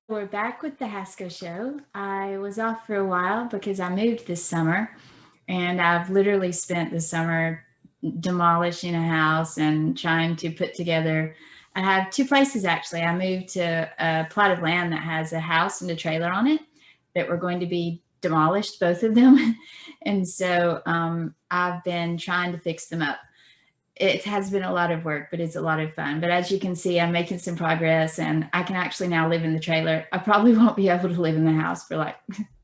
We're back with the Hasko show. I was off for a while because I moved this summer, and I've literally spent the summer demolishing a house and trying to put together. I have two places actually. I moved to a plot of land that has a house and a trailer on it that were going to be demolished, both of them. And so I've been trying to fix them up. It has been a lot of work, but it's a lot of fun. But as you can see, I'm making some progress, and I can actually now live in the trailer. I probably won't be able to live in the house for like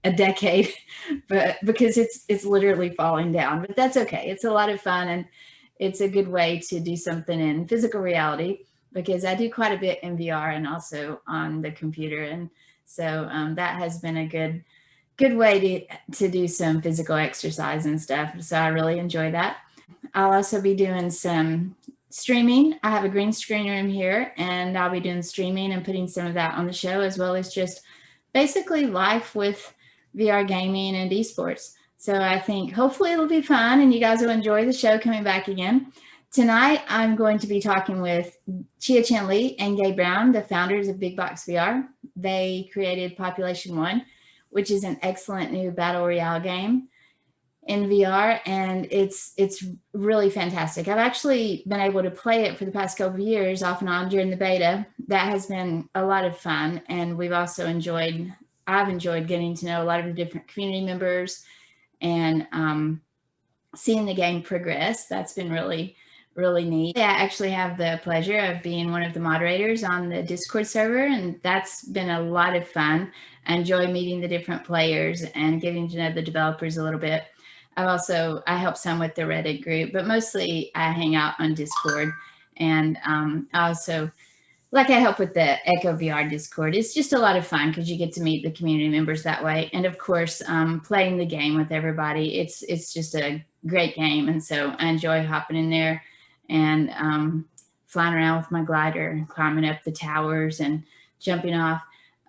a decade, but because it's literally falling down. But that's okay. It's a lot of fun, and it's a good way to do something in physical reality because I do quite a bit in VR and also on the computer, and so that has been a good way to do some physical exercise and stuff. So I really enjoy that. I'll also be doing some streaming. I have a green screen room here, and I'll be doing streaming and putting some of that on the show, as well as just basically life with VR gaming and esports. So I think hopefully it'll be fun and you guys will enjoy the show coming back again. Tonight, I'm going to be talking with Chia Lee and Gabe Brown, the founders of BigBox VR. They created Population 1, which is an excellent new battle royale game in VR, and it's really fantastic. I've actually been able to play it for the past couple of years off and on during the beta. That has been a lot of fun, and I've enjoyed getting to know a lot of the different community members and seeing the game progress. That's been really neat. I actually have the pleasure of being one of the moderators on the Discord server, and that's been a lot of fun. I enjoy meeting the different players and getting to know the developers a little bit. I help some with the Reddit group, but mostly I hang out on Discord. And I also, I help with the Echo VR Discord. It's just a lot of fun because you get to meet the community members that way. And of course, playing the game with everybody, it's just a great game. And so I enjoy hopping in there and flying around with my glider, climbing up the towers and jumping off.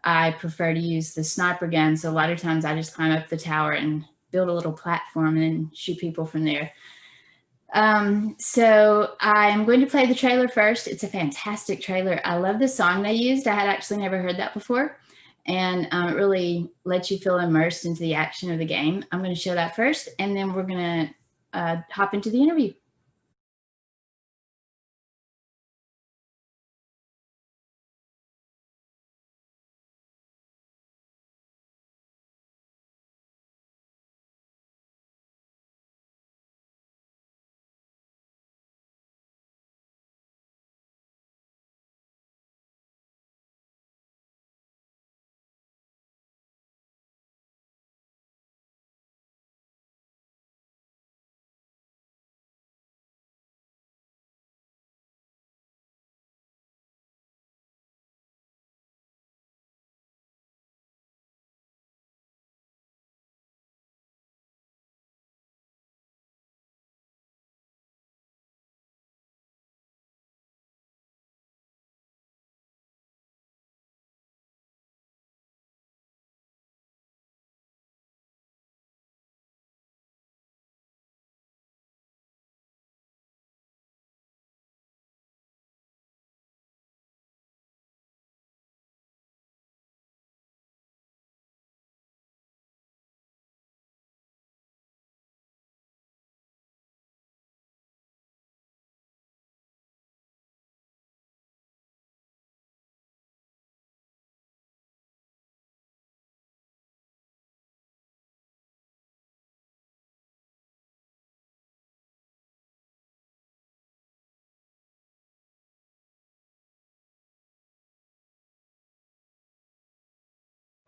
I prefer to use the sniper gun. So a lot of times I just climb up the tower and build a little platform and then shoot people from there. So I'm going to play the trailer first. It's a fantastic trailer. I love the song they used. I had actually never heard that before. And it really lets you feel immersed into the action of the game. I'm going to show that first, and then we're going to hop into the interview.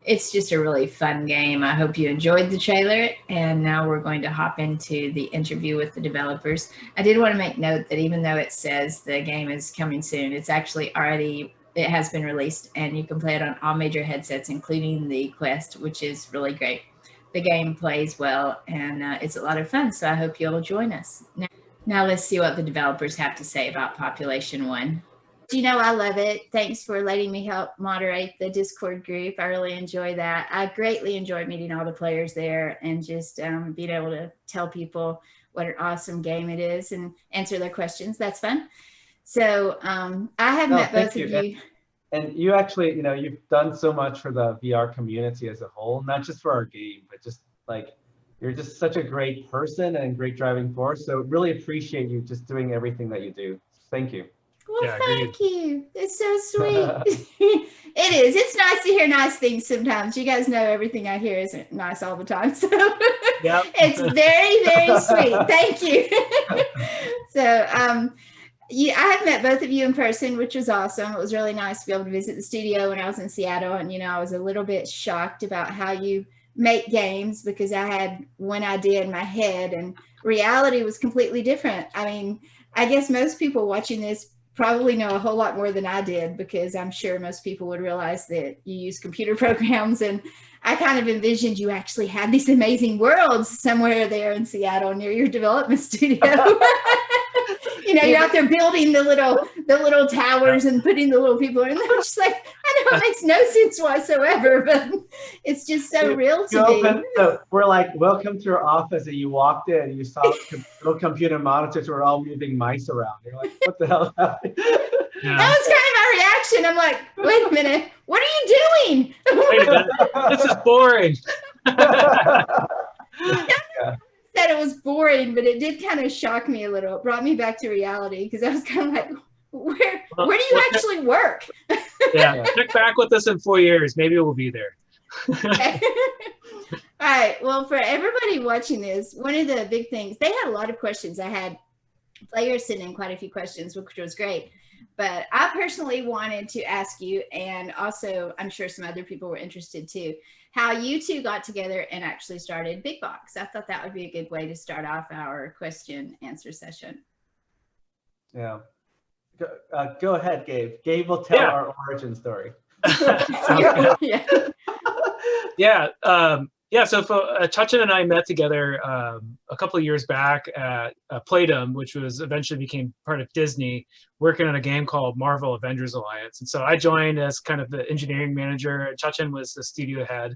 It's just a really fun game. I hope you enjoyed the trailer, and now we're going to hop into the interview with the developers. I did want to make note that even though it says the game is coming soon, it's actually it has been released, and you can play it on all major headsets, including the Quest, which is really great. The game plays well, and it's a lot of fun, so I hope you'll join us. Now let's see what the developers have to say about Population 1. I love it. Thanks for letting me help moderate the Discord group. I really enjoy that. I greatly enjoyed meeting all the players there and just being able to tell people what an awesome game it is and answer their questions. That's fun. So I have met both of you. And you actually, you know, you've done so much for the VR community as a whole, not just for our game, but just like you're just such a great person and great driving force. So really appreciate you just doing everything that you do. Thank you. Well, Yeah, agreed. thank you. It's so sweet. It is. It's nice to hear nice things sometimes. You guys know everything I hear isn't nice all the time. So Yep. it's very, very sweet. Thank you. So I have met both of you in person, which was awesome. It was really nice to be able to visit the studio when I was in Seattle. And, you know, I was a little bit shocked about how you make games because I had one idea in my head and reality was completely different. I mean, I guess most people watching this probably know a whole lot more than I did because I'm sure most people would realize that you use computer programs. And I kind of envisioned you actually had these amazing worlds somewhere there in Seattle near your development studio. You know, you're out there building the little towers and putting the little people in. And I'm just like, I know it makes no sense whatsoever, but it's just so real to me. So we're like, welcome to your office, and you walked in, you saw little computer monitors were all moving mice around. You're like, what the hell happened? Yeah. That was kind of my reaction. I'm like, wait a minute, what are you doing? Wait a minute. This is boring. Said it was boring, but it did kind of shock me a little. It brought me back to reality because I was kind of like, where do you actually work? Yeah, check back with us in 4 years. Maybe we'll be there. All right. Well, for everybody watching this, one of the big things, they had a lot of questions. I had players send in quite a few questions, which was great. But I personally wanted to ask you, and also I'm sure some other people were interested too, how you two got together and actually started BigBox. I thought that would be a good way to start off our question answer session. Yeah. Go ahead, Gabe. Gabe will tell our origin story. Yeah. Yeah. So Chachin and I met together a couple of years back at Playdom, which was eventually became part of Disney, working on a game called Marvel Avengers Alliance. And so I joined as kind of the engineering manager. Chachin was the studio head.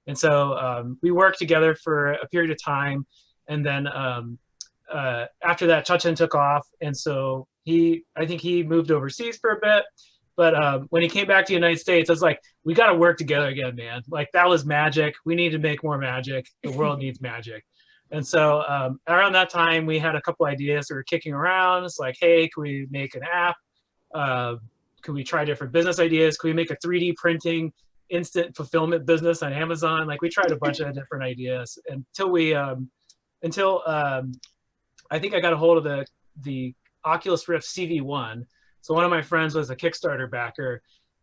And so we worked together for a period of time. And then after that, Chachin took off. And so I think he moved overseas for a bit. But when he came back to the United States, I was like, we got to work together again, man. Like, that was magic. We need to make more magic. The world needs magic. And so around that time, we had a couple ideas that were kicking around. It's like, hey, can we make an app? Can we try different business ideas? Can we make a 3D printing instant fulfillment business on Amazon? Like, we tried a bunch of different ideas until I think I got a hold of the Oculus Rift CV1. So one of my friends was a Kickstarter backer.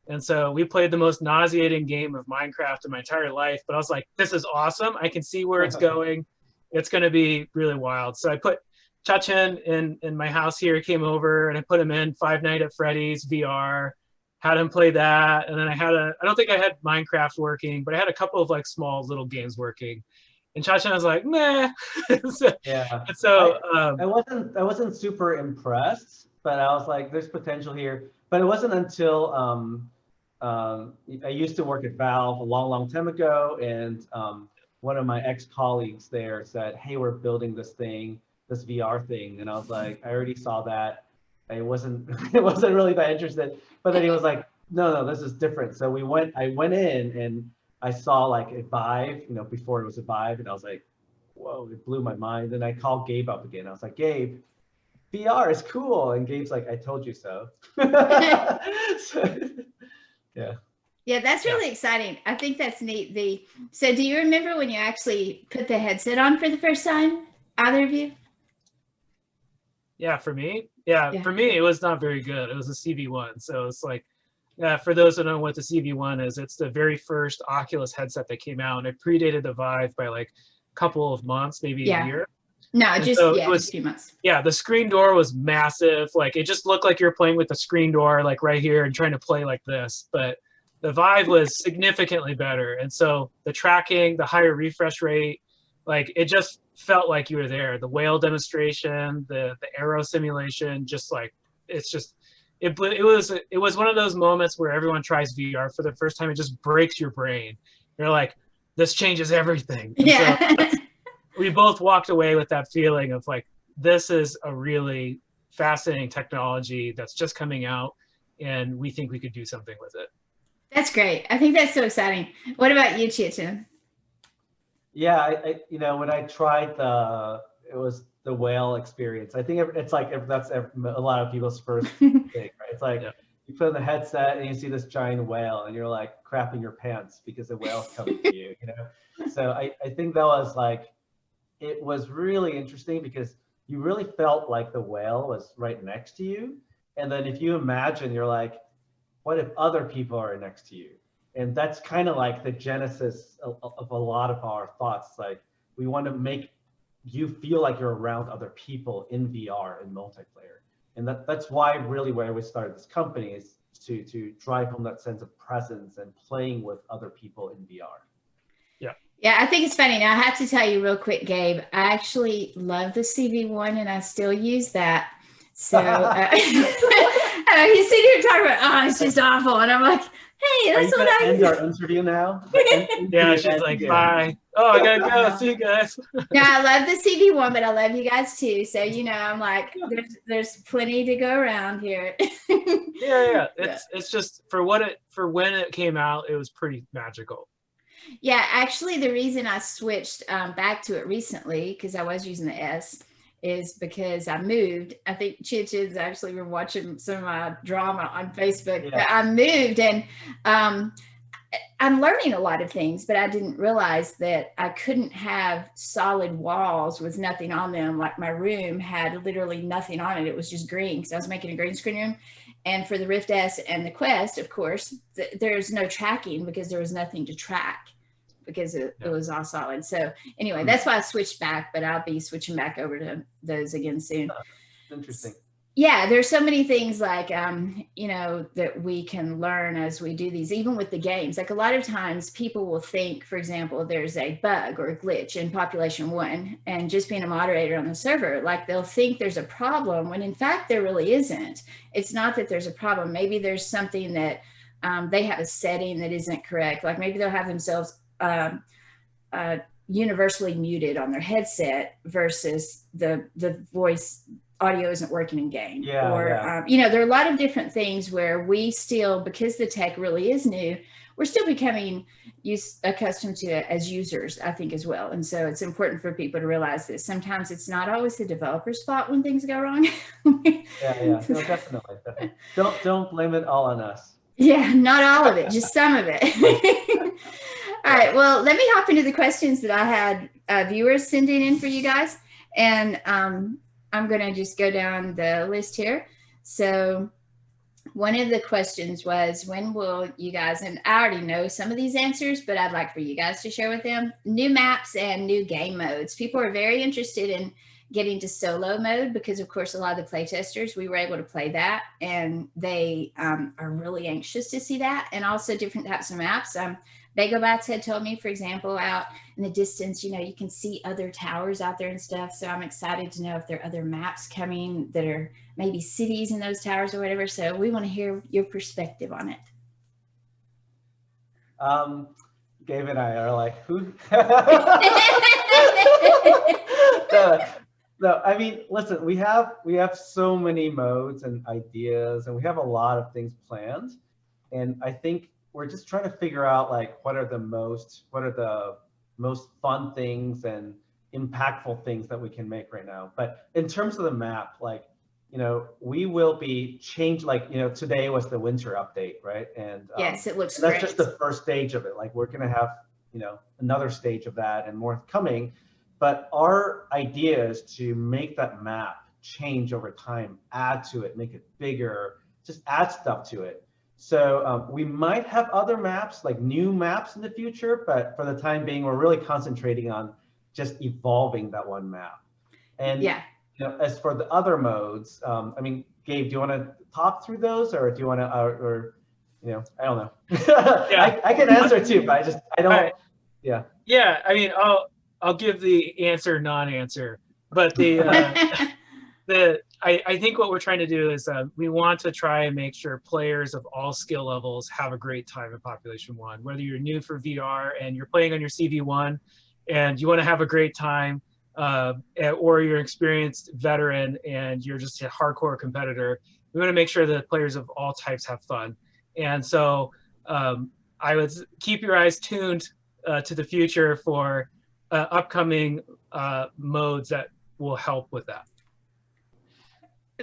And so we played the most nauseating game of Minecraft in my entire life. But I was like, this is awesome. I can see where it's going. It's going to be really wild. So I put Chachin in my house here. He came over and I put him in Five Nights at Freddy's VR, had him play that. And then I don't think I had Minecraft working, but I had a couple of like small little games working. And Chachin was like, meh. Yeah. So I wasn't super impressed, but I was like, there's potential here. But it wasn't until I used to work at Valve a long time ago, and one of my ex-colleagues there said, hey, we're building this VR thing. And I was like, I already saw that. I wasn't really that interested. But then he was like, no, this is different. So I went in and I saw like a Vive, before it was a Vive, and I was like, whoa, it blew my mind. And I called Gabe up again. I was like, Gabe, VR is cool. And Gabe's like, I told you so. Yeah. Yeah, that's really exciting. I think that's neat. So do you remember when you actually put the headset on for the first time, either of you? Yeah, for me? Yeah, for me, it was not very good. It was a CV1. So it's like, for those who don't know what the CV1 is, it's the very first Oculus headset that came out, and it predated the Vive by like a couple of months, maybe a year. No, just a few months. Yeah, the screen door was massive. Like, it just looked like you're playing with the screen door, like right here, and trying to play like this. But the Vive was significantly better. And so the tracking, the higher refresh rate, like, it just felt like you were there. The whale demonstration, the arrow simulation, just like, it was one of those moments where everyone tries VR for the first time. It just breaks your brain. You're like, this changes everything. And so we both walked away with that feeling of like, this is a really fascinating technology that's just coming out. and we think we could do something with it. That's great. I think that's so exciting. What about you, Chia? Yeah, I when I tried it was the whale experience. I think it's like that's a lot of people's first thing, right? It's like you put on the headset and you see this giant whale and you're like crapping your pants because the whale's coming to you, So I think that was like, it was really interesting because you really felt like the whale was right next to you. And then if you imagine, you're like, what if other people are next to you? And that's kind of like the genesis of a lot of our thoughts. Like, we want to make you feel like you're around other people in VR and multiplayer. And that's why really where we started this company is to drive home that sense of presence and playing with other people in VR. Yeah, I think it's funny. Now, I have to tell you real quick, Gabe, I actually love the CV1 and I still use that. So he's sitting here talking about, oh, it's just awful. And I'm like, hey, that's what I end our interview now? Yeah, she's like, bye. Oh, I gotta go. See you guys. No, I love the CV1, but I love you guys too. So, I'm like, there's plenty to go around here. Yeah. It's just for when it came out, it was pretty magical. Yeah, actually, the reason I switched back to it recently, because I was using the S, is because I moved. I think Chia's actually been watching some of my drama on Facebook. Yeah. But I moved and I'm learning a lot of things, but I didn't realize that I couldn't have solid walls with nothing on them. Like my room had literally nothing on it. It was just green because I was making a green screen room. And for the Rift S and the Quest, of course, there's no tracking because there was nothing to track, because it was all solid. So anyway, that's why I switched back, but I'll be switching back over to those again soon. Interesting. Yeah, there's so many things like, that we can learn as we do these, even with the games. Like a lot of times people will think, for example, there's a bug or a glitch in Population 1, and just being a moderator on the server, like they'll think there's a problem when in fact there really isn't. It's not that there's a problem. Maybe there's something that they have a setting that isn't correct. Like maybe they'll have themselves universally muted on their headset versus the voice audio isn't working in game. There are a lot of different things where we still, because the tech really is new, we're still becoming accustomed to it as users, I think, as well. And so it's important for people to realize this. Sometimes it's not always the developer's fault when things go wrong. No, definitely. Don't blame it all on us. Yeah, not all of it, just some of it. All right, well, let me hop into the questions that I had viewers sending in for you guys. And I'm going to just go down the list here. So one of the questions was, when will you guys, and I already know some of these answers, but I'd like for you guys to share with them, new maps and new game modes. People are very interested in getting to solo mode because, of course, a lot of the playtesters, we were able to play that, and they are really anxious to see that, and also different types of maps. BigBox had told me, for example, out in the distance, you can see other towers out there and stuff. So I'm excited to know if there are other maps coming that are maybe cities in those towers or whatever. So we want to hear your perspective on it. Gabe and I are like, who? No, I mean, listen, we have so many modes and ideas, and we have a lot of things planned. And I think we're just trying to figure out like what are the most fun things and impactful things that we can make right now. But in terms of the map, like, we will be changed. Like, today was the winter update, right? And yes, it looks that's great. Just the first stage of it. Like, we're gonna have another stage of that and more coming. But our idea is to make that map change over time, add to it, make it bigger, just add stuff to it. So we might have other maps, like new maps in the future, but for the time being, we're really concentrating on just evolving that one map. And as for the other modes, I mean, Gabe, do you want to talk through those, or do you want to, I don't know. I can answer too, but I don't. Right. Yeah. I mean, I'll give the answer, non-answer, but I think what we're trying to do is we want to try and make sure players of all skill levels have a great time in Population 1. Whether you're new for VR and you're playing on your CV1 and you want to have a great time, or you're an experienced veteran and you're just a hardcore competitor, We want to make sure that players of all types have fun. And so I would keep your eyes tuned to the future for upcoming modes that will help with that.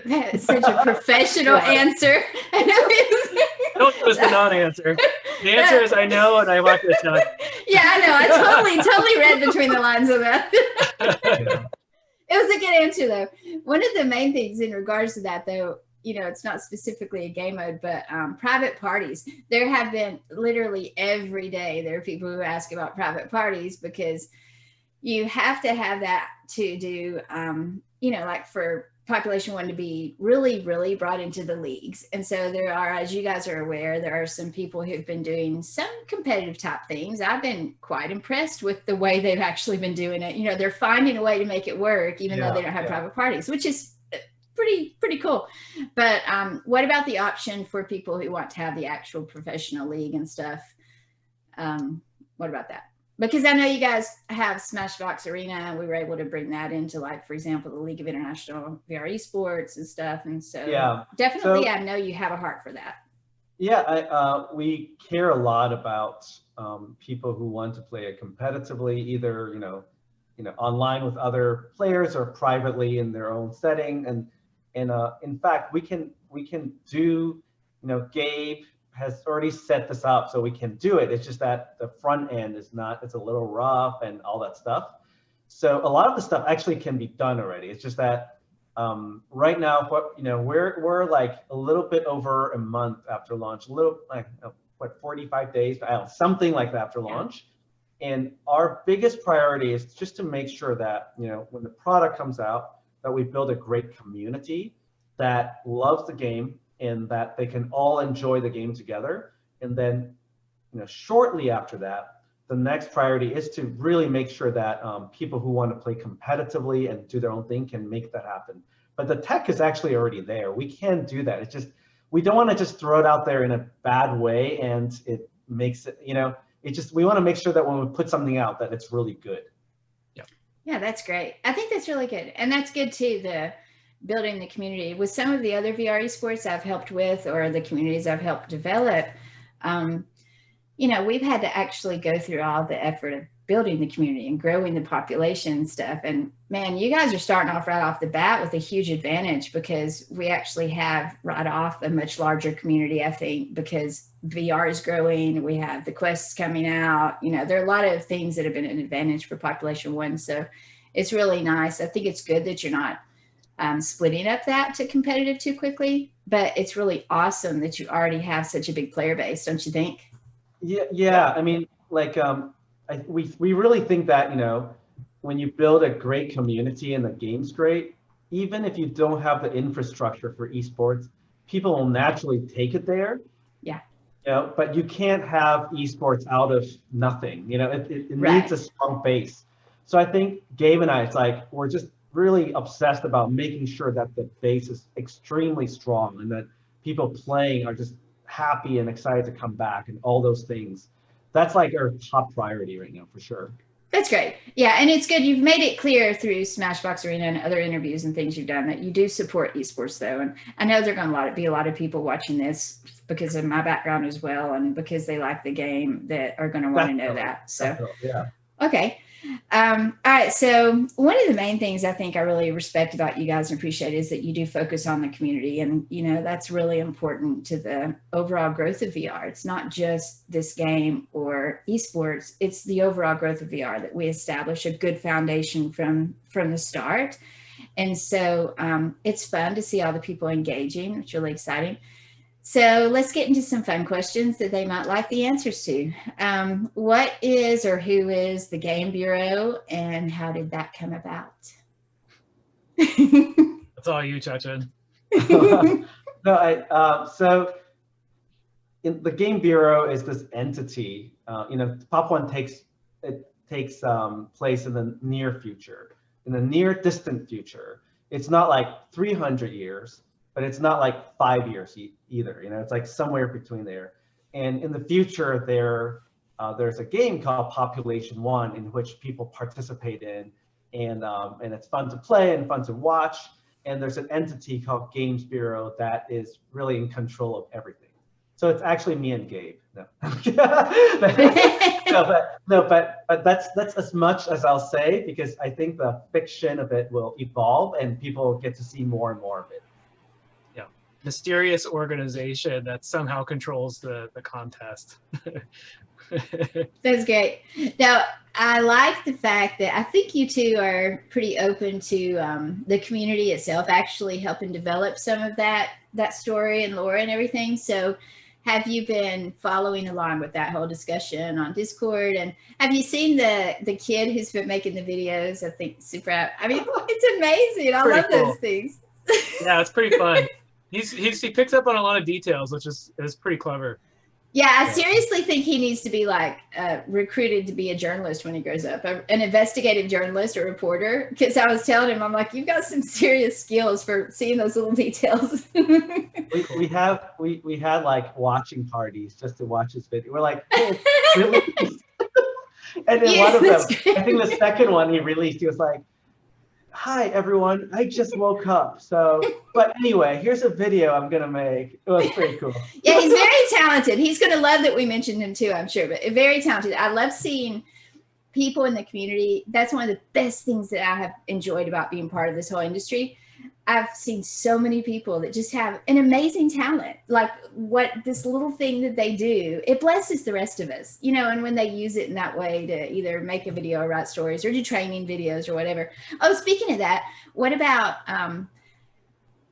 That is such a professional answer. Don't give us the non-answer. The answer is I know, and I want to tell you. Yeah, I know. I totally read between the lines of that. It was a good answer, though. One of the main things in regards to that, though, you know, it's not specifically a game mode, but private parties. There have been literally every day, there are people who ask about private parties because you have to have that to do, you know, like for population one to be really, really brought into the leagues. And so there are, as you guys are aware, there are some people who've been doing some competitive type things. I've been quite impressed with the way they've actually been doing it. You know, they're finding a way to make it work, even though they don't have private parties, which is pretty cool. But what about the option for people who want to have the actual professional league and stuff? What about that? Because I know you guys have Smashbox Arena, and we were able to bring that into, like, for example, the League of International VR Esports and stuff. And so definitely, I know you have a heart for that. Yeah, we care a lot about people who want to play it competitively, either, you know, online with other players or privately in their own setting. And in fact, we can do, you know, Gabe has already set this up so we can do it. It's just that the front end is not, it's a little rough and all that stuff. So a lot of the stuff actually can be done already. It's just that right now, we're like a little bit over a month after launch, a little like, what, 45 days, something like that after launch. And our biggest priority is just to make sure that, you know, when the product comes out, that we build a great community that loves the game and that they can all enjoy the game together. And then, you know, shortly after that, the next priority is to really make sure that people who want to play competitively and do their own thing can make that happen. But the tech is actually already there. We can do that. It's just, we don't want to just throw it out there in a bad way and it makes it, you know, it just, we want to make sure that when we put something out that it's really good. Yeah, that's great. I think that's really good. And that's good too, the building the community. With some of the other VR esports I've helped with, or the communities I've helped develop, you know, we've had to actually go through all the effort of building the community and growing the population and stuff. And man, you guys are starting off right off the bat with a huge advantage, because we actually have right off a much larger community, I think, because VR is growing. We have the quests coming out. You know, there are a lot of things that have been an advantage for population one. So it's really nice. I think it's good that you're not splitting up that to competitive too quickly, but it's really awesome that you already have such a big player base, don't you think? Yeah. I mean, like, we really think that, you know, when you build a great community and the game's great, even if you don't have the infrastructure for esports, people will naturally take it there. Yeah. You know, but you can't have esports out of nothing. You know, it needs a strong base. So I think Gabe and I, it's like, we're just really obsessed about making sure that the base is extremely strong and that people playing are just happy and excited to come back and all those things. That's like our top priority right now, for sure. That's great. Yeah, and it's good. You've made it clear through Smashbox Arena and other interviews and things you've done that you do support esports, though. And I know there are going to be a lot of people watching this because of my background as well, and because they like the game, that are going to want to know that. So, yeah. Okay. All right. So one of the main things I think I really respect about you guys and appreciate is that you do focus on the community. And, you know, that's really important to the overall growth of VR. It's not just this game or esports, it's the overall growth of VR that we establish a good foundation from the start. And so it's fun to see all the people engaging. It's really exciting. So let's get into some fun questions that they might like the answers to. What is or who is the Game Bureau, and how did that come about? That's all you, Chachin. No, so the Game Bureau is this entity. You know, Pop One takes place in the near future, in the near distant future. It's not like 300 years. But it's not like 5 years either. You know, it's like somewhere between there. And in the future, there's a game called Population One in which people participate in, and it's fun to play and fun to watch. and there's an entity called Games Bureau that is really in control of everything. So it's actually me and Gabe. No, but that's as much as I'll say, because I think the fiction of it will evolve and people will get to see more and more of it. Yeah, mysterious organization that somehow controls the contest. That's great. Now, I like the fact that I think you two are pretty open to the community itself actually helping develop some of that story and lore and everything. So have you been following along with that whole discussion on Discord? And have you seen the kid who's been making the videos? I think super. I mean, it's amazing. I love those things. Yeah, it's pretty fun. He picks up on a lot of details, which is pretty clever. Yeah, I seriously think he needs to be like recruited to be a journalist when he grows up, an investigative journalist or reporter. Because I was telling him, I'm like, you've got some serious skills for seeing those little details. we had like watching parties just to watch this video. We're like, oh, really? And then one of them, I think the second one he released, he was like, hi everyone, I just woke up. So, but anyway, here's a video I'm gonna make. It was pretty cool. Yeah, he's very talented. He's gonna love that we mentioned him too, I'm sure. But very talented. I love seeing people in the community. That's one of the best things that I have enjoyed about being part of this whole industry. I've seen so many people that just have an amazing talent. Like what this little thing that they do, it blesses the rest of us, you know, and when they use it in that way to either make a video or write stories or do training videos or whatever. Oh, speaking of that, what about, I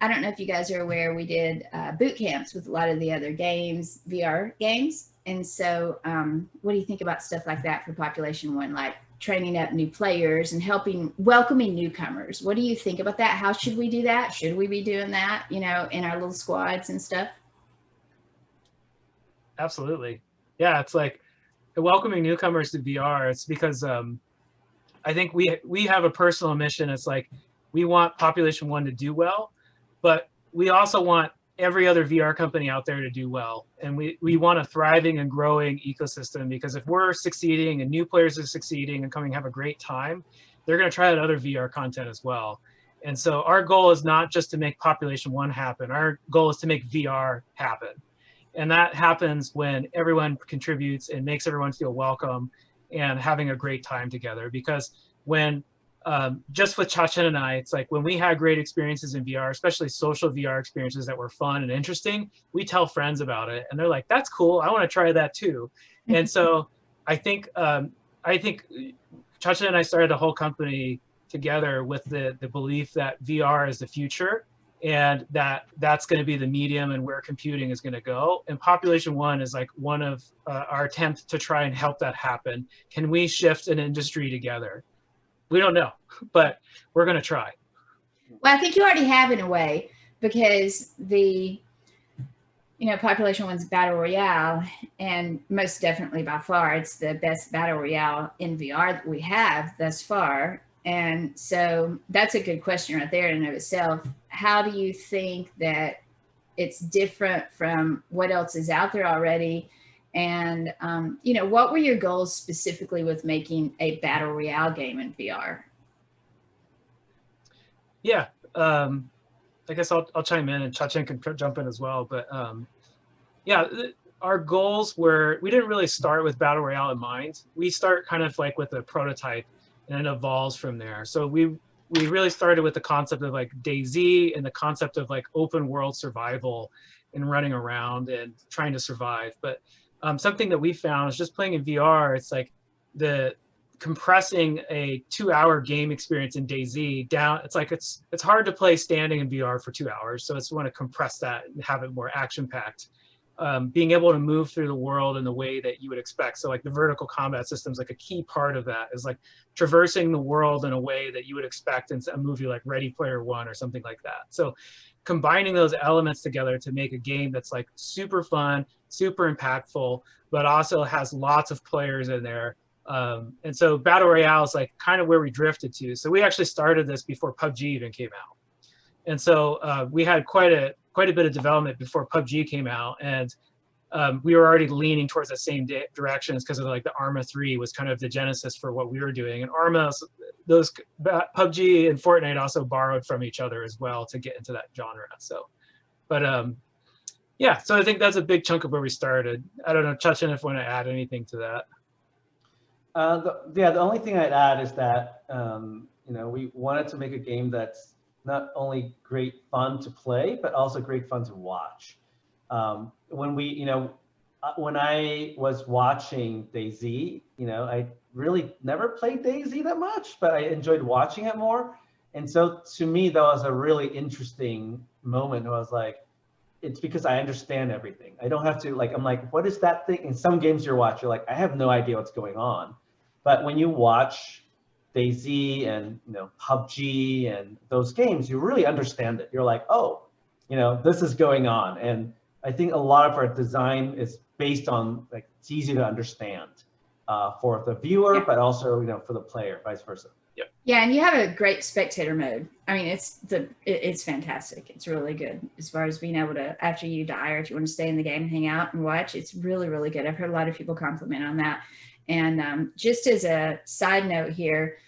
don't know if you guys are aware, we did boot camps with a lot of the other games, VR games. And so what do you think about stuff like that for Population One, like training up new players and welcoming newcomers? What do you think about that? How should we do that? Should we be doing that, you know, in our little squads and stuff? Absolutely. Yeah, it's like welcoming newcomers to VR. It's because I think we have a personal mission. It's like we want Population One to do well, but we also want every other VR company out there to do well. And we want a thriving and growing ecosystem, because if we're succeeding and new players are succeeding and coming have a great time, they're going to try out other VR content as well. And so our goal is not just to make Population One happen. Our goal is to make VR happen. And that happens when everyone contributes and makes everyone feel welcome and having a great time together. Because when just with Cha-Chen and I, it's like when we had great experiences in VR, especially social VR experiences that were fun and interesting, we tell friends about it and they're like, that's cool, I want to try that too. And so I think Cha-Chen and I started a whole company together with the belief that VR is the future and that's going to be the medium and where computing is going to go. And Population One is like one of our attempts to try and help that happen. Can we shift an industry together? We don't know, but we're going to try. Well, I think you already have in a way, because Population One's Battle Royale, and most definitely by far, it's the best Battle Royale in VR that we have thus far. And so that's a good question right there in and of itself. How do you think that it's different from what else is out there already? And, what were your goals specifically with making a Battle Royale game in VR? Yeah, I guess I'll chime in and Cha-Chen can jump in as well. But yeah, our goals were, we didn't really start with Battle Royale in mind. We start kind of like with a prototype and it evolves from there. So we really started with the concept of like DayZ and the concept of like open world survival and running around and trying to survive. But something that we found is just playing in VR, it's like compressing a 2-hour game experience in DayZ down. It's like it's hard to play standing in VR for 2 hours. So it's want to compress that and have it more action packed. Being able to move through the world in the way that you would expect. So like the vertical combat system is like a key part of that, is like traversing the world in a way that you would expect in a movie like Ready Player One or something like that. So combining those elements together to make a game that's like super fun, super impactful, but also has lots of players in there. And so Battle Royale is like kind of where we drifted to. So we actually started this before PUBG even came out. And so we had quite a bit of development before PUBG came out. And we were already leaning towards the same directions because of like the Arma 3 was kind of the genesis for what we were doing. And Arma, those PUBG and Fortnite also borrowed from each other as well to get into that genre. So, but yeah, so I think that's a big chunk of where we started. I don't know, Chachin, if you want to add anything to that. The only thing I'd add is that we wanted to make a game that's not only great fun to play, but also great fun to watch. When I was watching DayZ, I really never played DayZ that much, but I enjoyed watching it more. And so to me, that was a really interesting moment. I was like, it's because I understand everything. I don't have to I'm like, what is that thing? In some games you're watching, you're like, I have no idea what's going on. But when you watch DayZ and PUBG and those games, you really understand it. You're like, oh, this is going on. And I think a lot of our design is based on it's easy to understand for the viewer, but also for the player, vice versa. Yeah, and you have a great spectator mode. I mean, it's fantastic. It's really good as far as being able to, after you die or if you want to stay in the game and hang out and watch, it's really, really good. I've heard a lot of people compliment on that. And just as a side note here,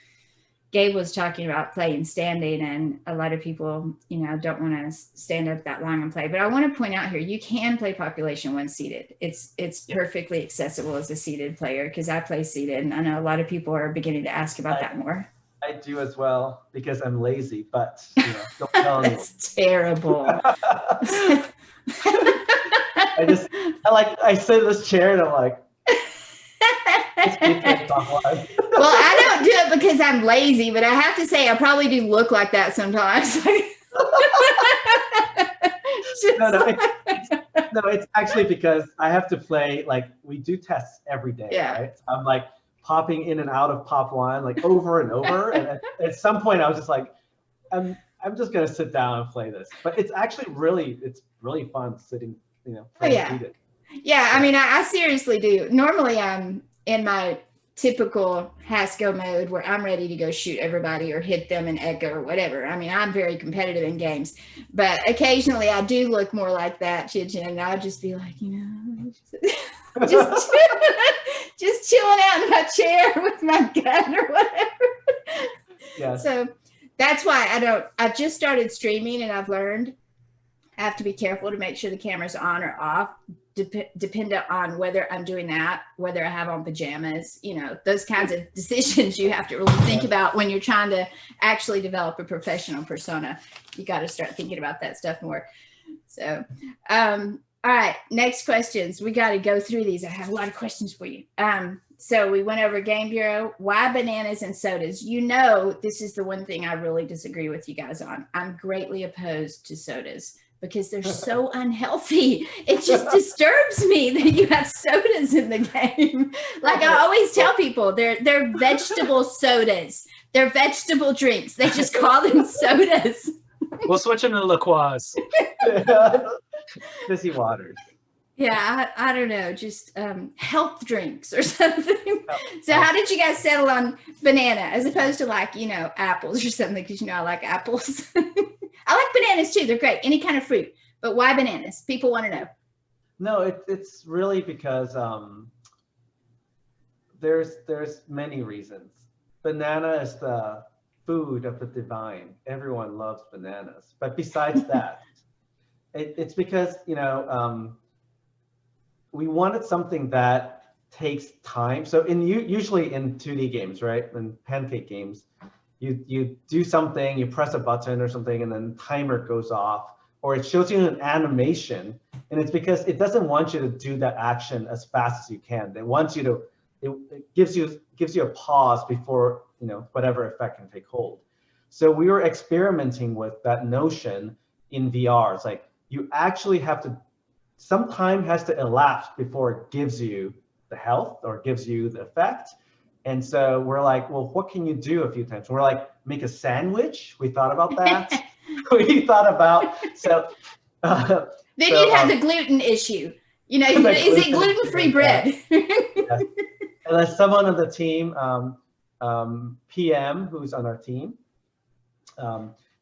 Gabe was talking about playing standing, and a lot of people, don't want to stand up that long and play. But I want to point out here, you can play Population 1 seated. It's perfectly accessible as a seated player because I play seated, and I know a lot of people are beginning to ask about that more. I do as well because I'm lazy, but don't tell anyone. That's terrible. I sit in this chair and I'm like, well, I don't do it because I'm lazy, but I have to say I probably do look like that sometimes. It's actually because I have to play, we do tests every day, right? So I'm popping in and out of Pop 1 over and over. And at some point I was just like, I'm just gonna sit down and play this. But it's actually really fun sitting, seated. Yeah, I mean, I seriously do. Normally I'm in my typical Hasko mode where I'm ready to go shoot everybody or hit them and echo or whatever. I mean, I'm very competitive in games, but occasionally I do look more like that, Chichin, and I'll just be like, just chilling out in my chair with my gun or whatever. Yeah. So that's why I've just started streaming, and I've learned I have to be careful to make sure the camera's on or off, dependent on whether I'm doing that, whether I have on pajamas, those kinds of decisions you have to really think about when you're trying to actually develop a professional persona. You got to start thinking about that stuff more. So, all right, next questions. We got to go through these. I have a lot of questions for you. So we went over Game Bureau. Why bananas and sodas? This is the one thing I really disagree with you guys on. I'm greatly opposed to sodas because they're so unhealthy. It just disturbs me that you have sodas in the game. I always tell people, they're vegetable sodas. They're vegetable drinks. They just call them sodas. We'll switch them to LaCroix. Fizzy waters. Yeah, I don't know, just health drinks or something. So how did you guys settle on banana as opposed to apples or something? Because I like apples. I like bananas too. They're great. Any kind of fruit. But why bananas? People want to know. No, it's really because there's many reasons. Banana is the food of the divine. Everyone loves bananas. But besides that, it's because we wanted something that takes time. So usually in 2D games, right, in pancake games, you do something, you press a button or something, and then timer goes off, or it shows you an animation, and it's because it doesn't want you to do that action as fast as you can. It wants you to, it gives you a pause before whatever effect can take hold. So we were experimenting with that notion in VR. It's like you actually have to, some time has to elapse before it gives you the health or gives you the effect. And so we're like, well, what can you do a few times? We're like, make a sandwich. We thought about that. We thought about, so. Then you'd have the gluten issue. Is it gluten-free bread? Yes. And then someone on the team, PM, who's on our team,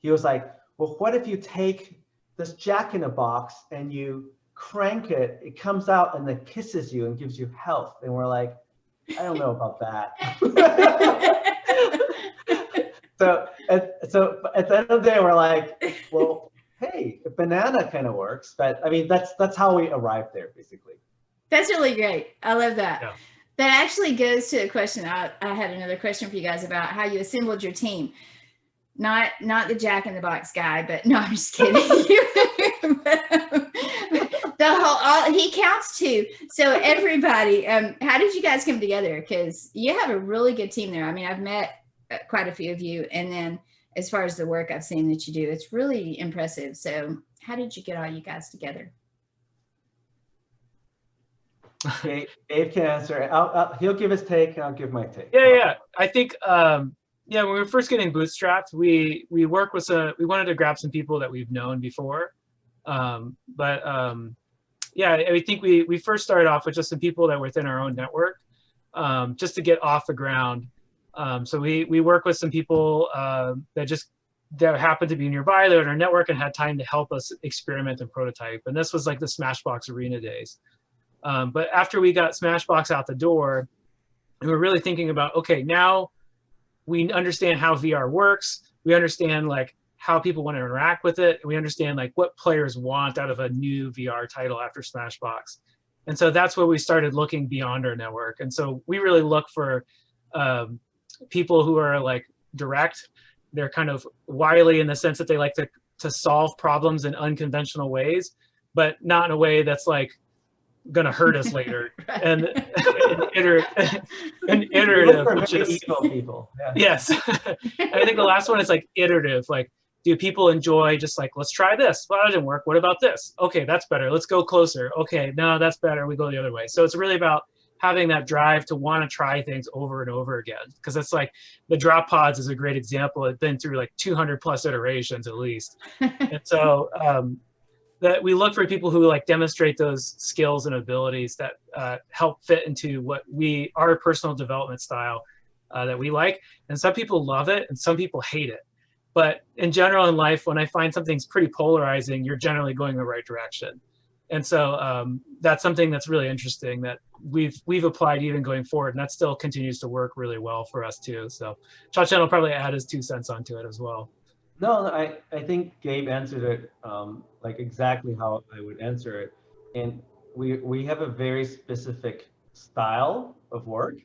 he was like, well, what if you take this Jack-in-the-Box and you crank it, it comes out and then kisses you and gives you health. And we're like, I don't know about that. so at the end of the day, we're like, well, hey, a banana kind of works. But I mean, that's how we arrived there, basically. That's really great. I love that. Yeah. That actually goes to a question. I had another question for you guys about how you assembled your team. Not the Jack in the Box guy, but no, I'm just kidding. He counts too. So everybody, how did you guys come together? Because you have a really good team there. I mean, I've met quite a few of you, and then as far as the work I've seen that you do, it's really impressive. So how did you get all you guys together? Gabe can answer. He'll give his take, and I'll give my take. Yeah. I think, when we were first getting bootstrapped, we worked with we wanted to grab some people that we've known before. Yeah, I think we first started off with just some people that were within our own network, just to get off the ground. So we work with some people that happened to be nearby, they were in our network and had time to help us experiment and prototype. And this was like the Smashbox Arena days. But after we got Smashbox out the door, we were really thinking about, okay, now we understand how VR works. We understand like how people want to interact with it. We understand like what players want out of a new VR title after Smashbox. And so that's where we started looking beyond our network. And so we really look for people who are like direct. They're kind of wily in the sense that they like to solve problems in unconventional ways, but not in a way that's like going to hurt us later. And an iterative, which is people. Yeah. Yes. I think the last one is like iterative. Like, do people enjoy just like, let's try this? Well, that didn't work. What about this? Okay, that's better. Let's go closer. Okay, no, that's better. We go the other way. So it's really about having that drive to want to try things over and over again. Because it's like the drop pods is a great example. It's been through like 200 plus iterations at least. And so that we look for people who like demonstrate those skills and abilities that help fit into what our personal development style that we like. And some people love it and some people hate it. But in general in life, when I find something's pretty polarizing, you're generally going the right direction. And so that's something that's really interesting that we've applied even going forward, and that still continues to work really well for us too. So Cha-Chen will probably add his 2 cents onto it as well. No, I think Gabe answered it like exactly how I would answer it. And we have a very specific style of work,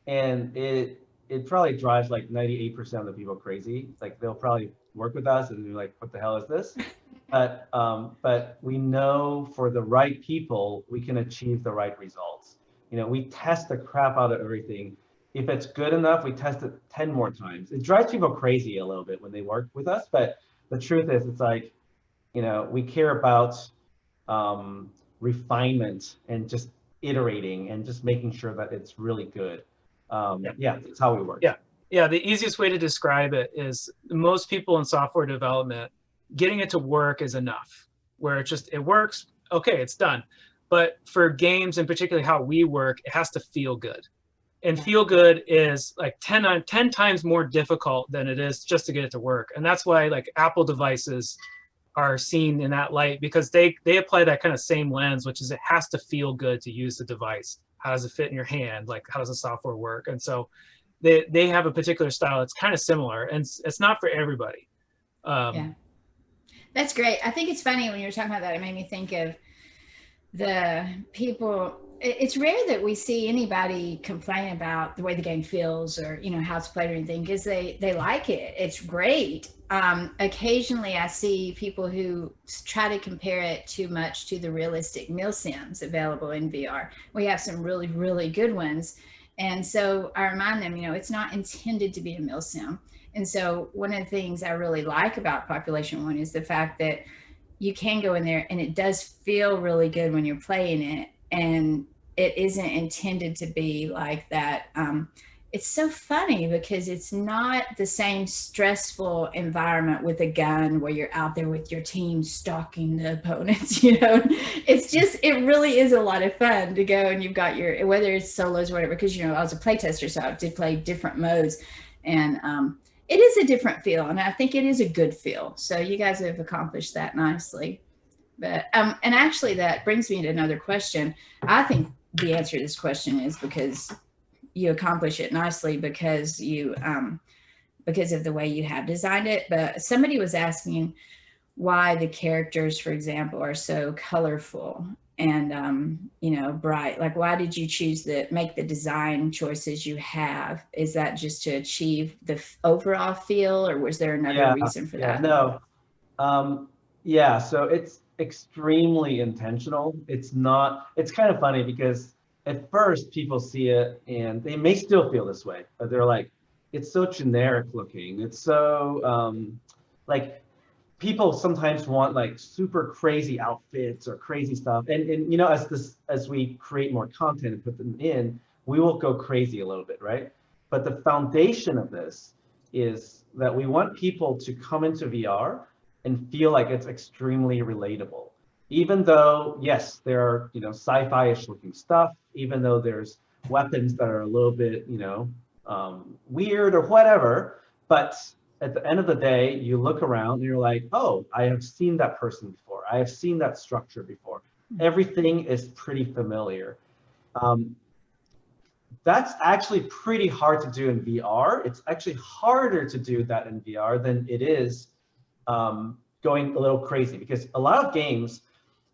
and it probably drives like 98% of the people crazy. Like they'll probably work with us and they're like, what the hell is this? But we know for the right people, we can achieve the right results. You know, we test the crap out of everything. If it's good enough, we test it 10 more times. It drives people crazy a little bit when they work with us, but the truth is, it's like, you know, we care about refinement and just iterating and just making sure that it's really good. Yeah, that's how we work. Yeah, the easiest way to describe it is most people in software development, getting it to work is enough, where it works, okay, it's done. But for games, and particularly how we work, it has to feel good. And feel good is like 10 times more difficult than it is just to get it to work. And that's why like Apple devices are seen in that light, because they apply that kind of same lens, which is it has to feel good to use the device. How does it fit in your hand? Like, how does the software work? And so they have a particular style that's kind of similar, and it's not for everybody. Yeah, that's great. I think it's funny when you were talking about that, it made me think of the people. It's rare that we see anybody complain about the way the game feels or, you know, how it's played or anything, because they like it. It's great. Occasionally I see people who try to compare it too much to the realistic milsims available in VR. We have some really, really good ones. And so I remind them, you know, it's not intended to be a milsim. And so one of the things I really like about Population 1 is the fact that you can go in there and it does feel really good when you're playing it. And it isn't intended to be like that. It's so funny because it's not the same stressful environment with a gun where you're out there with your team stalking the opponents, you know. It's just, it really is a lot of fun to go and you've got your, whether it's solos or whatever, because, you know, I was a playtester, so I did play different modes, and it is a different feel, and I think it is a good feel. So you guys have accomplished that nicely. But and actually that brings me to another question. I think the answer to this question is because you accomplish it nicely because you because of the way you have designed it. But somebody was asking why the characters, for example, are so colorful and you know, bright. Like, why did you choose the make the design choices you have? Is that just to achieve the overall feel, or was there another Yeah, reason for yeah, that? no. Yeah, so it's extremely intentional. It's not, it's kind of funny because at first people see it and they may still feel this way, but they're like, it's so generic looking. It's so like people sometimes want like super crazy outfits or crazy stuff. And you know, as we create more content and put them in, we will go crazy a little bit, right? But the foundation of this is that we want people to come into VR and feel like it's extremely relatable. Even though, yes, there are, you know, sci-fi-ish looking stuff, even though there's weapons that are a little bit, you know, weird or whatever, but at the end of the day, you look around and you're like, oh, I have seen that person before. I have seen that structure before. Everything is pretty familiar. Um, that's actually pretty hard to do in VR. It's actually harder to do that in VR than it is going a little crazy, because a lot of games,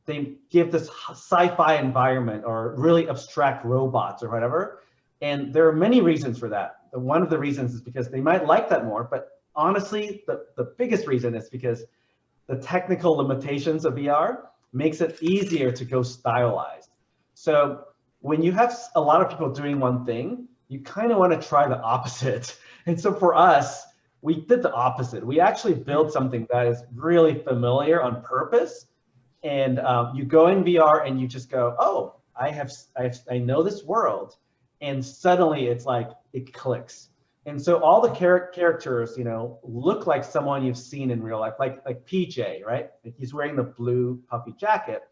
they give this sci-fi environment or really abstract robots or whatever. And there are many reasons for that. One of the reasons is because they might like that more, but honestly, the biggest reason is because the technical limitations of VR makes it easier to go stylized. So when you have a lot of people doing one thing, you kind of want to try the opposite. And so for us, we did the opposite. We actually built something that is really familiar on purpose. And you go in VR and you just go, oh, I know this world. And suddenly it's like, it clicks. And so all the characters, you know, look like someone you've seen in real life, like PJ, right? Like he's wearing the blue puffy jacket.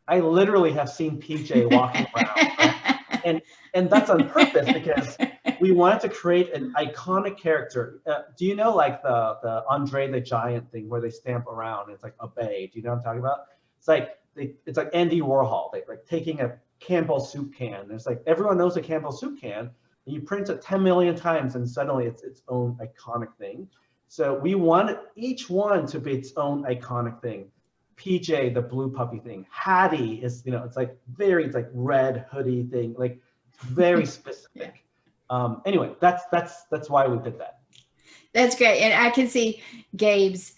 I literally have seen PJ walking around, right? And that's on purpose because we wanted to create an iconic character. Do you know like the Andre the Giant thing where they stamp around? It's like a bay. Do you know what I'm talking about? It's like it's like Andy Warhol, like taking a Campbell soup can. It's like everyone knows a Campbell soup can. And you print it 10 million times and suddenly it's its own iconic thing. So we want each one to be its own iconic thing. PJ, the blue puppy thing. Hattie is, you know, it's like red hoodie thing, like very specific. Anyway, that's why we did that. That's great. And I can see Gabe's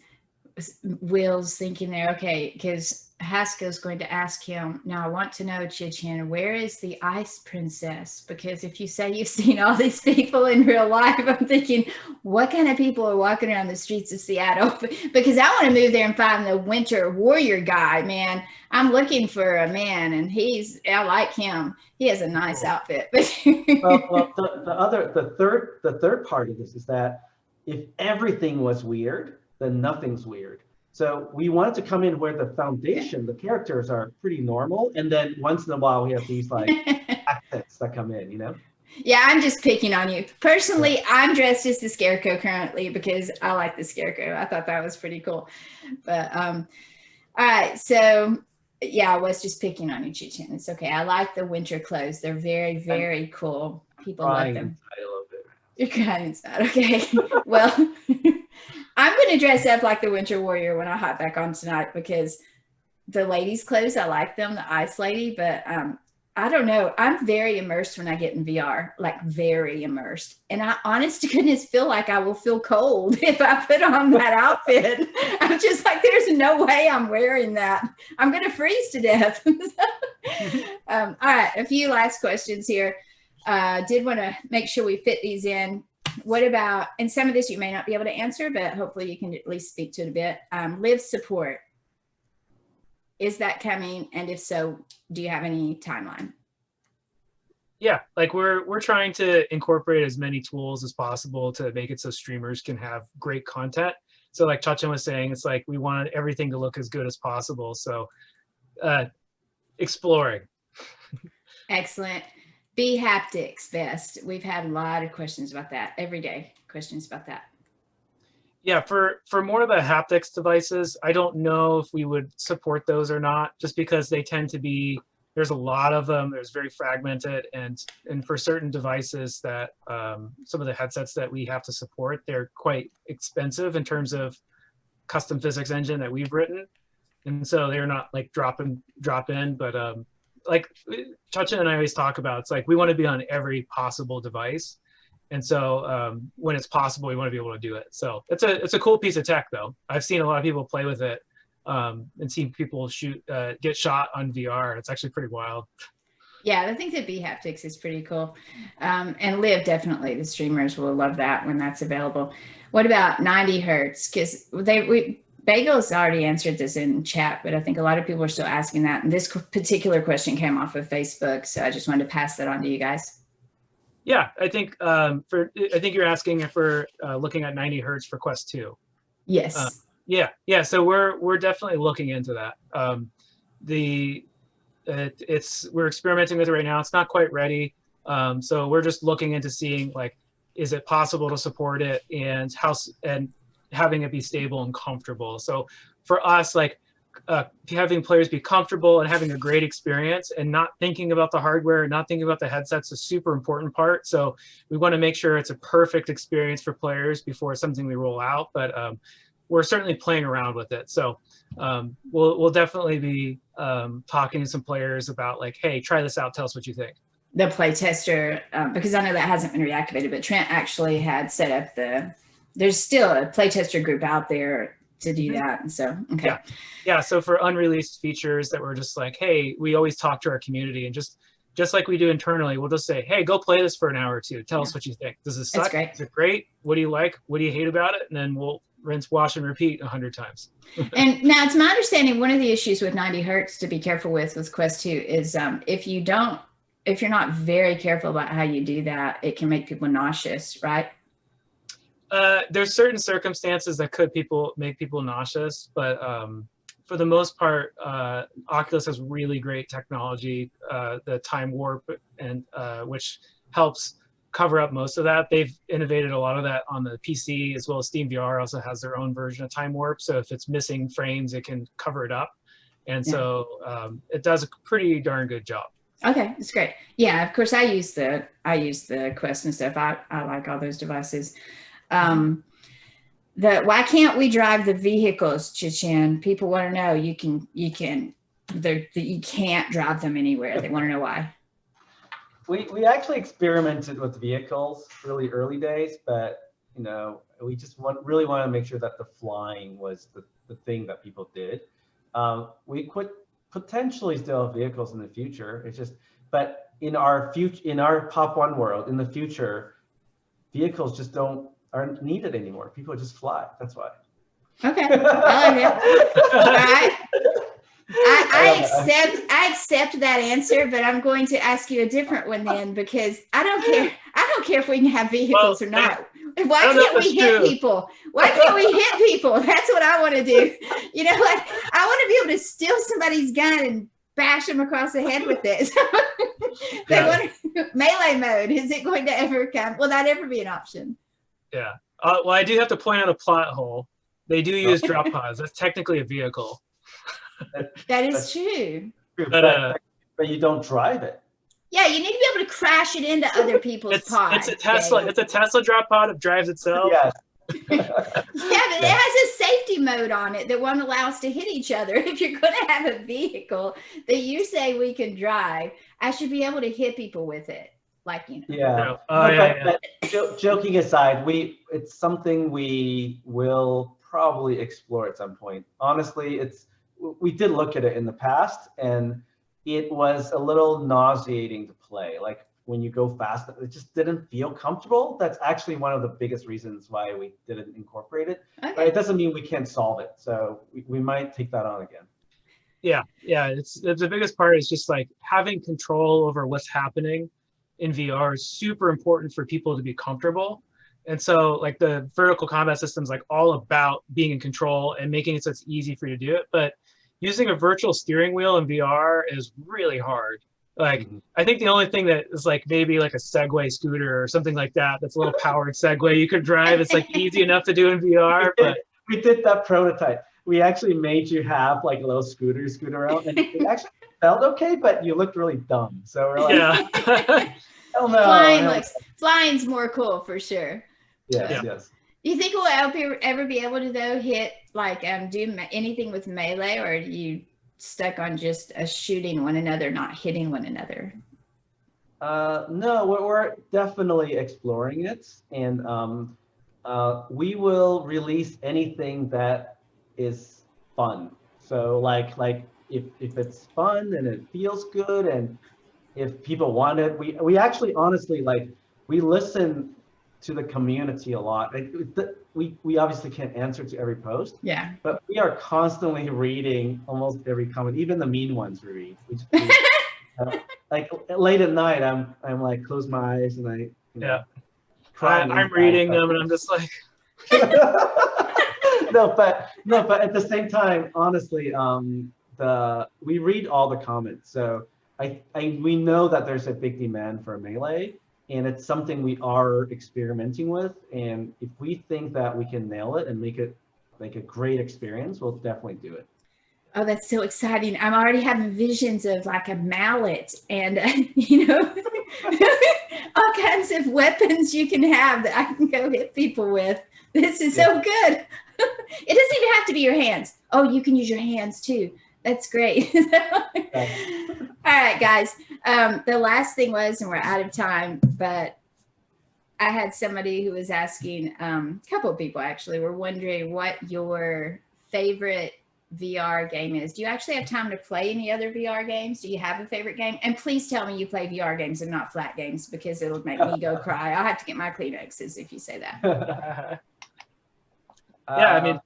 Will's thinking there, okay, because Hasko's going to ask him, now I want to know, Chia, where is the ice princess? Because if you say you've seen all these people in real life, I'm thinking, what kind of people are walking around the streets of Seattle? Because I want to move there and find the winter warrior guy, man. I'm looking for a man, and I like him. He has a nice outfit. well, the third part of this is that if everything was weird, then nothing's weird. So we wanted to come in where the foundation, the characters are pretty normal, and then once in a while we have these like accents that come in, you know? Yeah, I'm just picking on you. Personally, I'm dressed as the Scarecrow currently because I like the Scarecrow. I thought that was pretty cool. But all right, so yeah, I was just picking on you, Chia. It's okay. I like the winter clothes. They're very, very cool. People love them. A little bit. You're crying inside. Okay. Well, I'm going to dress up like the Winter Warrior when I hop back on tonight because the ladies' clothes, I like them, the Ice Lady, but I don't know. I'm very immersed when I get in VR, like very immersed. And I, honest to goodness, feel like I will feel cold if I put on that outfit. I'm just like, there's no way I'm wearing that. I'm going to freeze to death. All right, a few last questions here. Did want to make sure we fit these in. What about, and some of this you may not be able to answer, but hopefully you can at least speak to it a bit. Live support. Is that coming? And if so, do you have any timeline? Yeah, like we're trying to incorporate as many tools as possible to make it so streamers can have great content. So like Chachan was saying, it's like we want everything to look as good as possible. So exploring. Excellent. Be haptics best. We've had a lot of questions about that every day. Questions about that. Yeah, for more of the haptics devices, I don't know if we would support those or not, just because they tend to be, there's a lot of them, there's very fragmented, and for certain devices that some of the headsets that we have to support, they're quite expensive in terms of custom physics engine that we've written. And so they're not like drop in, but like Chacha and I always talk about, it's like we want to be on every possible device. And so when it's possible, we want to be able to do it. So it's a cool piece of tech, though. I've seen a lot of people play with it and seen people get shot on VR. It's actually pretty wild. Yeah, I think that B-haptics is pretty cool. And Live, definitely, the streamers will love that when that's available. What about 90 hertz? Because Bagel's already answered this in chat, but I think a lot of people are still asking that. And this particular question came off of Facebook, so I just wanted to pass that on to you guys. Yeah, I think I think you're asking if we're looking at 90 hertz for Quest 2. Yes. Yeah. So we're definitely looking into that. We're experimenting with it right now. It's not quite ready. So we're just looking into seeing, like, is it possible to support it and having it be stable and comfortable. So for us, like, having players be comfortable and having a great experience and not thinking about the hardware, not thinking about the headsets, is a super important part. So we want to make sure it's a perfect experience for players before it's something we roll out. But we're certainly playing around with it. So we'll definitely be talking to some players about, like, hey, try this out. Tell us what you think. The play tester, because I know that hasn't been reactivated, but Trent actually had set up there's still a play tester group out there to do that. And so, okay. Yeah. So for unreleased features that we're just like, hey, we always talk to our community, and just like we do internally, we'll just say, hey, go play this for an hour or two. Tell us what you think. Does this suck? Great. Is it great? What do you like? What do you hate about it? And then we'll rinse, wash, and repeat 100 times. And now it's my understanding, one of the issues with 90 hertz to be careful with Quest 2 is if you're not very careful about how you do that, it can make people nauseous, right? There's certain circumstances that could make people nauseous, but for the most part, Oculus has really great technology, the time warp, and which helps cover up most of that. They've innovated a lot of that on the PC, as well as Steam VR also has their own version of time warp. So if it's missing frames, it can cover it up. And so it does a pretty darn good job. Okay, that's great. Yeah, of course, I use the Quest and stuff. I like all those devices. Why can't we drive the vehicles, Chichin? People want to know. You can't drive them anywhere. They want to know why. We actually experimented with vehicles really early days, but we just really want to make sure that the flying was the thing that people did. We could potentially still have vehicles in the future. It's just, but in our Pop 1 world, in the future, vehicles just aren't needed anymore. People just fly. That's why. Okay. I accept that answer, but I'm going to ask you a different one then, because I don't care if we can have vehicles or not. Why can't we hit people? Why can't we hit people? That's what I want to do. Like, I want to be able to steal somebody's gun and bash them across the head with it. They want melee mode. Is it going to ever come? Will that ever be an option? Yeah. Well, I do have to point out a plot hole. They do use drop pods. That's technically a vehicle. That is true. But you don't drive it. Yeah, you need to be able to crash it into other people's pods. It's a Tesla. Dave. It's a Tesla drop pod. It drives itself. Yes. Yeah, but it has a safety mode on it that won't allow us to hit each other. If you're going to have a vehicle that you say we can drive, I should be able to hit people with it. Yeah. Joking aside, it's something we will probably explore at some point. Honestly, we did look at it in the past, and it was a little nauseating to play. Like, when you go fast, it just didn't feel comfortable. That's actually one of the biggest reasons why we didn't incorporate it. Okay. But it doesn't mean we can't solve it. So we might take that on again. Yeah. It's the biggest part is just like having control over what's happening in VR is super important for people to be comfortable. And so, like, the vertical combat system is like all about being in control and making it so it's easy for you to do it. But using a virtual steering wheel in VR is really hard. Like, I think the only thing that is like maybe like a Segway scooter or something like that, that's a little powered Segway you could drive. It's like easy enough to do in VR, but we did that prototype. We actually made you have like a little scoot around, and it actually felt okay, but you looked really dumb. So we're like, yeah. hell no. Flying's more cool for sure. Yes, yes. Do you think we'll ever be able to though hit like do anything with melee, or are you stuck on just shooting one another, not hitting one another? No, we're definitely exploring it, and we will release anything that is fun. So like if it's fun and it feels good, and if people want it, we actually honestly like we listen to the community a lot. We obviously can't answer to every post. Yeah. But we are constantly reading almost every comment, even the mean ones we read. Like late at night, I'm like close my eyes and I I'm reading them and I'm just like no, but at the same time, honestly, we read all the comments. So we know that there's a big demand for melee, and it's something we are experimenting with. And if we think that we can nail it and make it like a great experience, we'll definitely do it. Oh, that's so exciting. I'm already having visions of like a mallet and, all kinds of weapons you can have that I can go hit people with. This is so good. It doesn't even have to be your hands. Oh, you can use your hands too. That's great. All right, guys. The last thing was, and we're out of time, but I had somebody who was asking, a couple of people actually were wondering what your favorite VR game is. Do you actually have time to play any other VR games? Do you have a favorite game? And please tell me you play VR games and not flat games, because it'll make me go cry. I'll have to get my Kleenexes if you say that. Yeah, I mean,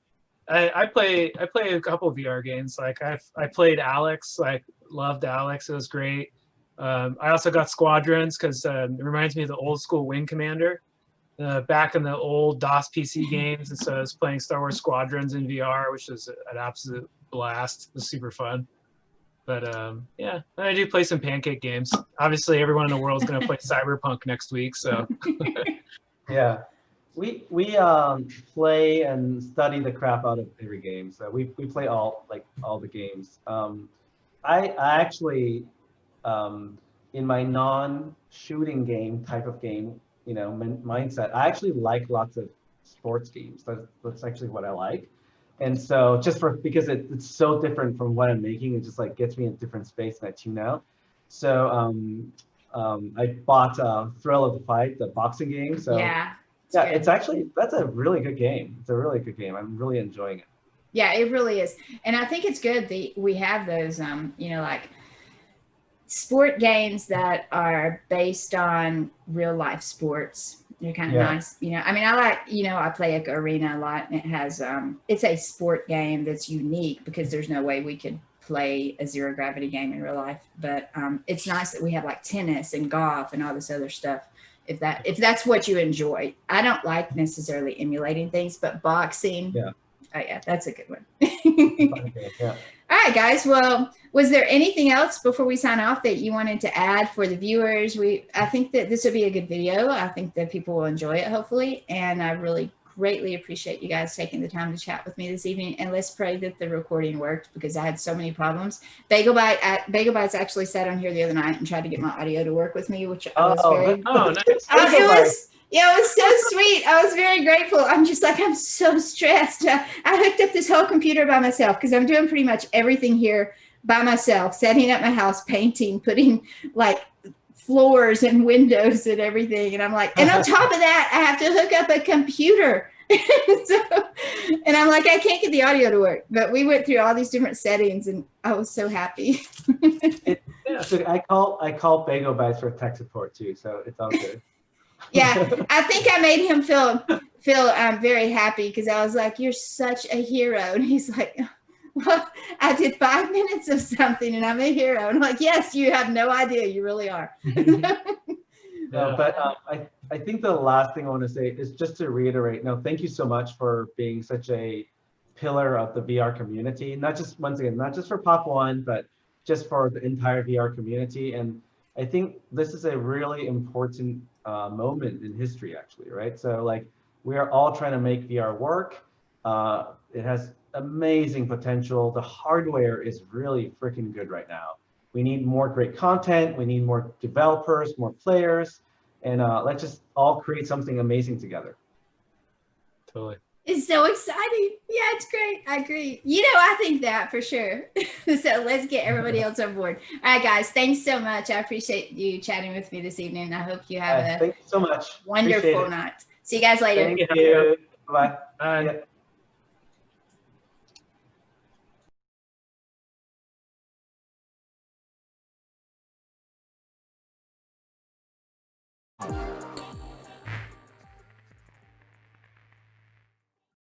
I play a couple of VR games. Like I played Alex, like loved Alex. It was great. I also got Squadrons because it reminds me of the old school Wing Commander back in the old DOS PC games. And so I was playing Star Wars Squadrons in VR, which was an absolute blast. It was super fun. But yeah, I do play some pancake games. Obviously, everyone in the world is going to play Cyberpunk next week. So yeah. We play and study the crap out of every game. So we play all the games. I actually in my non-shooting game type of game, mindset, I actually like lots of sports games. That's actually what I like. And so just because it's so different from what I'm making, it just like gets me in a different space and I tune out. So I bought Thrill of the Fight, the boxing game. So yeah, that's a really good game. It's a really good game. I'm really enjoying it. Yeah, it really is. And I think it's good that we have those, like sport games that are based on real life sports. They're kind of nice. I mean, I like, I play Echo Arena a lot, and it has, it's a sport game that's unique because there's no way we could play a zero gravity game in real life. But it's nice that we have like tennis and golf and all this other stuff. If that's what you enjoy. I don't like necessarily emulating things, but boxing. Yeah. Oh yeah, that's a good one. Yeah. All right, guys. Well, was there anything else before we sign off that you wanted to add for the viewers? I think that this will be a good video. I think that people will enjoy it, hopefully. And I really greatly appreciate you guys taking the time to chat with me this evening. And let's pray that the recording worked, because I had so many problems. BagelBites actually sat on here the other night and tried to get my audio to work with me, which I was very... Oh, nice. It was so sweet. I was very grateful. I'm just like, I'm so stressed. I hooked up this whole computer by myself because I'm doing pretty much everything here by myself, setting up my house, painting, putting like floors and windows and everything. And I'm like, and on top of that, I have to hook up a computer. And I'm like, I can't get the audio to work. But we went through all these different settings and I was so happy. So I call Bagel Bites for tech support too. So it's all good. Yeah, I think I made him feel very happy because I was like, "You're such a hero," and he's like, "Well, I did 5 minutes of something, and I'm a hero." And I'm like, "Yes, you have no idea. You really are." No, but I think the last thing I want to say is just to reiterate. No, thank you so much for being such a pillar of the VR community. Not just for Pop One, but just for the entire VR community. And I think this is a really important moment in history, actually, right? So like we are all trying to make VR work. It has amazing potential. The hardware is really freaking good right now. We need more great content. We need more developers, more players, and let's just all create something amazing together. Totally. It's so exciting. Yeah, it's great. I agree. I think that for sure. So let's get everybody else on board. All right, guys. Thanks so much. I appreciate you chatting with me this evening. I hope you have a Thank you so much. wonderful night. See you guys later. Thank you. Bye. Bye. Yeah.